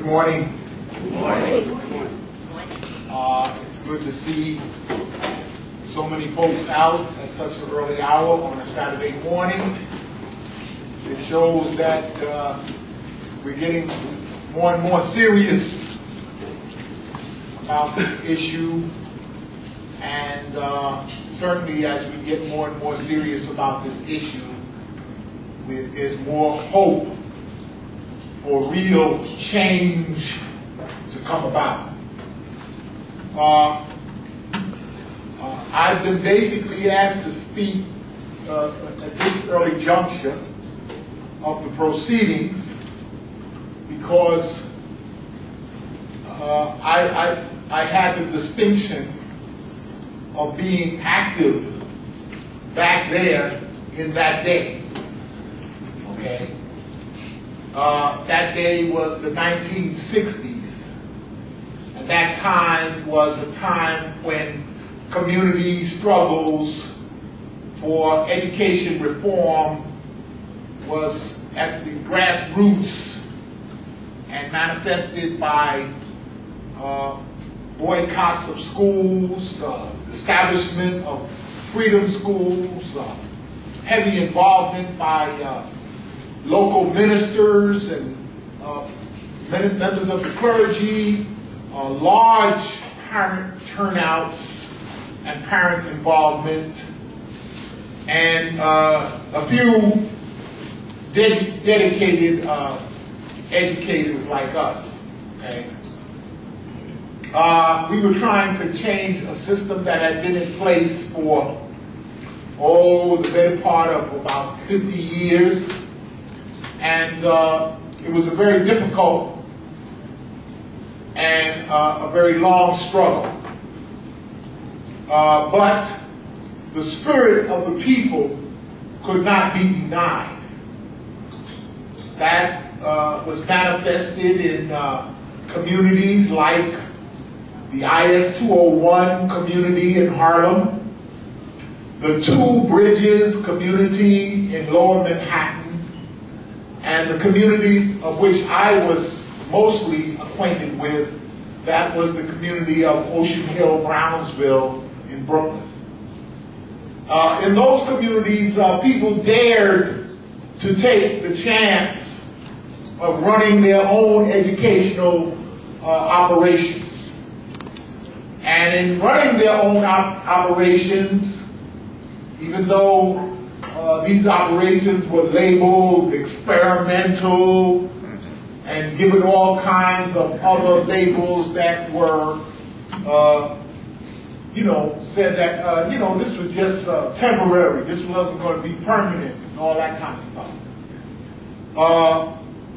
morning. Good morning. It's good to see so many folks out at such an early hour on a Saturday morning. It shows that we're getting more and more serious about this issue, and certainly as we get more and more serious about this issue, there's more hope for real change to come about. I've been basically asked to speak at this early juncture of the proceedings because I had the distinction of being active back there in that day. Okay? That day was the 1960s, and that time was a time when community struggles for education reform was at the grassroots and manifested by boycotts of schools, establishment of freedom schools, heavy involvement by local ministers and members of the clergy, large parent turnouts and parent involvement, and a few dedicated educators like us. Okay? We were trying to change a system that had been in place for, the better part of about 50 years. And it was a very difficult and a very long struggle. But the spirit of the people could not be denied. That was manifested in communities like the IS-201 community in Harlem, the Two Bridges community in Lower Manhattan, and the community of which I was mostly acquainted with, that was the community of Ocean Hill, Brownsville in Brooklyn. In those communities, people dared to take the chance of running their own educational operations. And in running their own operations, even though these operations were labeled experimental and given all kinds of other labels that were, said that, this was just temporary, this wasn't going to be permanent, and all that kind of stuff.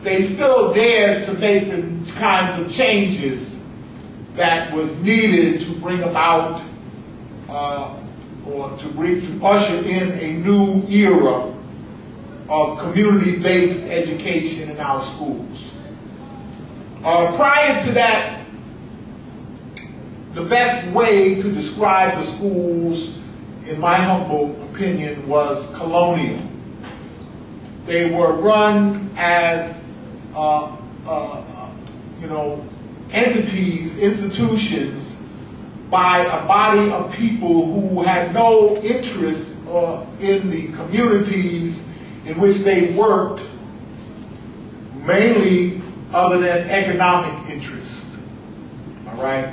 They still dared to make the kinds of changes that was needed to bring about or to usher in a new era of community-based education in our schools. Prior to that, the best way to describe the schools, in my humble opinion, was colonial. They were run as, entities, institutions, by a body of people who had no interest in the communities in which they worked, mainly other than economic interest. All right?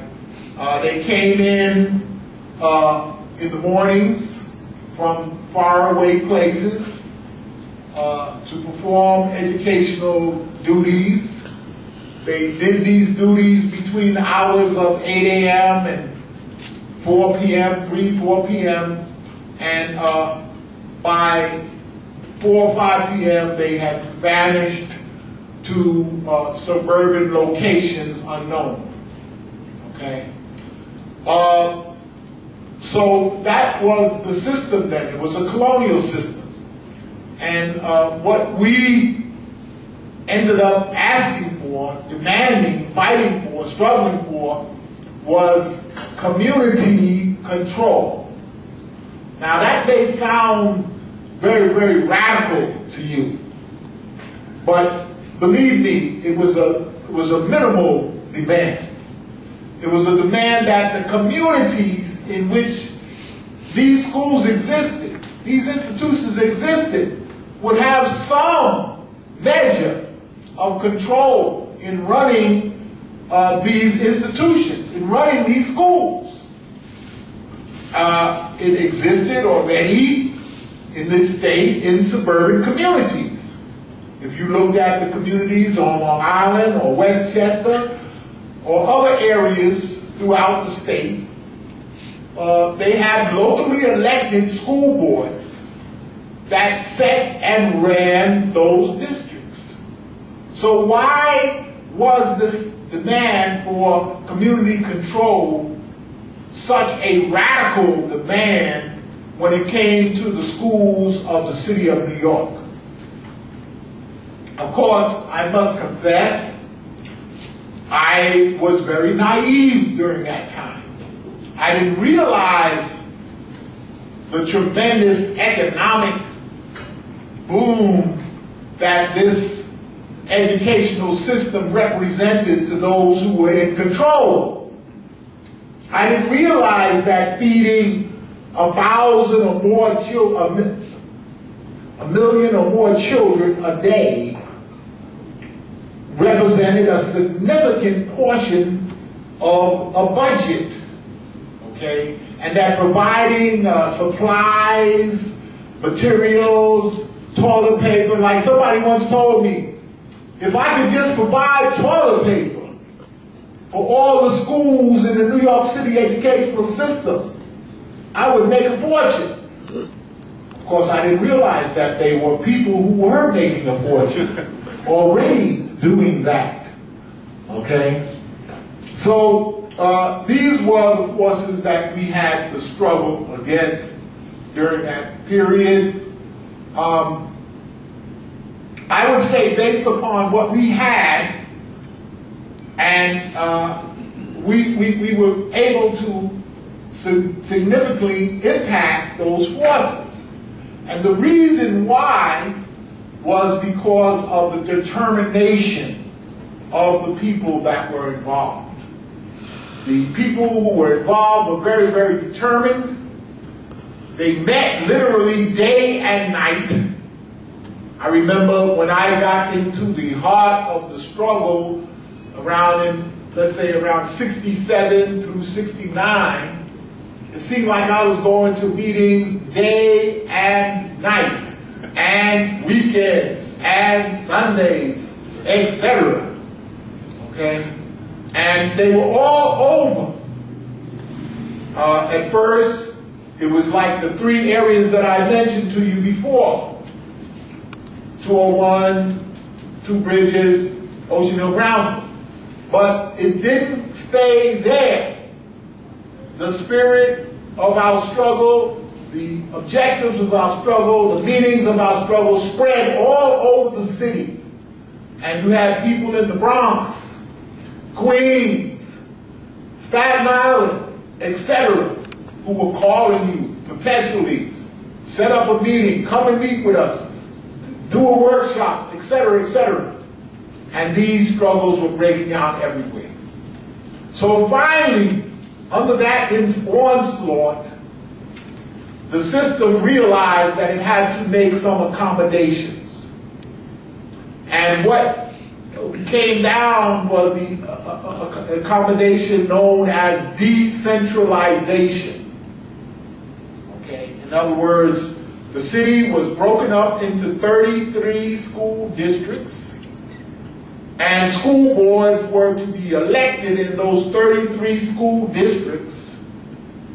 They came in the mornings from faraway places to perform educational duties. They did these duties between the hours of 8 a.m. and 4 p.m., 4 p.m., and by 4 or 5 p.m. they had vanished to suburban locations unknown. Okay? So that was the system then. It was a colonial system. And what we ended up asking for, demanding, fighting for, struggling for, was community control. Now that may sound very, very radical to you, but believe me, it was a was a minimal demand. It was a demand that the communities in which these schools existed, these institutions existed, would have some measure of control in running these institutions, in running these schools. It existed already in this state in suburban communities. If you looked at the communities on Long Island or Westchester or other areas throughout the state, they had locally elected school boards that set and ran those districts. So why was this demand for community control such a radical demand when it came to the schools of the city of New York? Of course, I must confess, I was very naive during that time. I didn't realize the tremendous economic boom that this educational system represented to those who were in control. I didn't realize that feeding 1,000 or more children, a million or more children a day represented a significant portion of a budget, okay? And that providing supplies, materials, toilet paper, like somebody once told me, if I could just provide toilet paper for all the schools in the New York City educational system, I would make a fortune. Of course, I didn't realize that they were people who were making a fortune already doing that, okay? So these were the forces that we had to struggle against during that period. I would say based upon what we had, and we were able to significantly impact those forces. And the reason why was because of the determination of the people that were involved. The people who were involved were very, very determined. They met literally day and night. I remember when I got into the heart of the struggle around, let's say around 67 through 69, it seemed like I was going to meetings day and night, and weekends, and Sundays, etc. Okay? And they were all over. At first, it was like the three areas that I mentioned to you before. 201, Two Bridges, Ocean Hill-Brownsville. But it didn't stay there. The spirit of our struggle, the objectives of our struggle, the meanings of our struggle spread all over the city. And you had people in the Bronx, Queens, Staten Island, etc., who were calling you perpetually, set up a meeting, come and meet with us, do a workshop, etc., etc. And these struggles were breaking out everywhere. So finally, under that onslaught, the system realized that it had to make some accommodations. And what came down was the accommodation known as decentralization. Okay, in other words, the city was broken up into 33 school districts, and school boards were to be elected in those 33 school districts,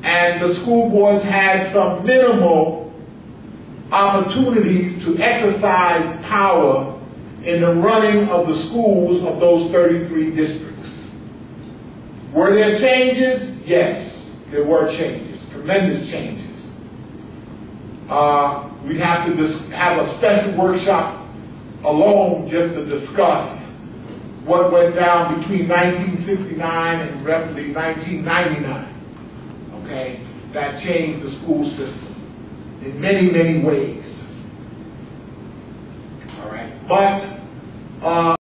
and the school boards had some minimal opportunities to exercise power in the running of the schools of those 33 districts. Were there changes? Yes, there were changes, tremendous changes. We'd have to have a special workshop alone just to discuss what went down between 1969 and roughly 1999. Okay, that changed the school system in many, many ways. All right, but